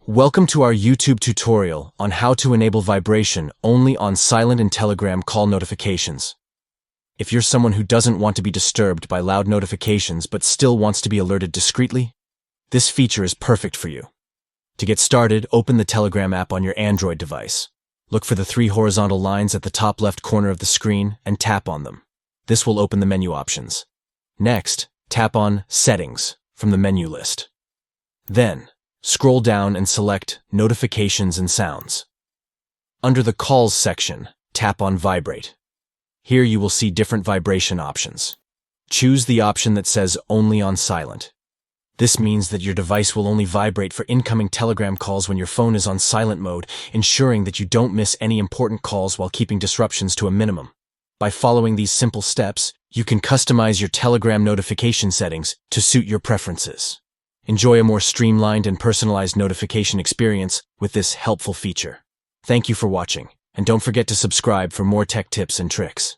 Welcome to our YouTube tutorial on how to enable vibration only on silent and Telegram call notifications. If you're someone who doesn't want to be disturbed by loud notifications but still wants to be alerted discreetly, this feature is perfect for you. To get started, open the Telegram app on your Android device. Look for the 3 horizontal lines at the top left corner of the screen and tap on them. This will open the menu options. Next, tap on Settings from the menu list. Then, scroll down and select Notifications and Sounds. Under the Calls section, tap on Vibrate. Here you will see different vibration options. Choose the option that says Only on Silent. This means that your device will only vibrate for incoming Telegram calls when your phone is on silent mode, ensuring that you don't miss any important calls while keeping disruptions to a minimum. By following these simple steps, you can customize your Telegram notification settings to suit your preferences. Enjoy a more streamlined and personalized notification experience with this helpful feature. Thank you for watching, and don't forget to subscribe for more tech tips and tricks.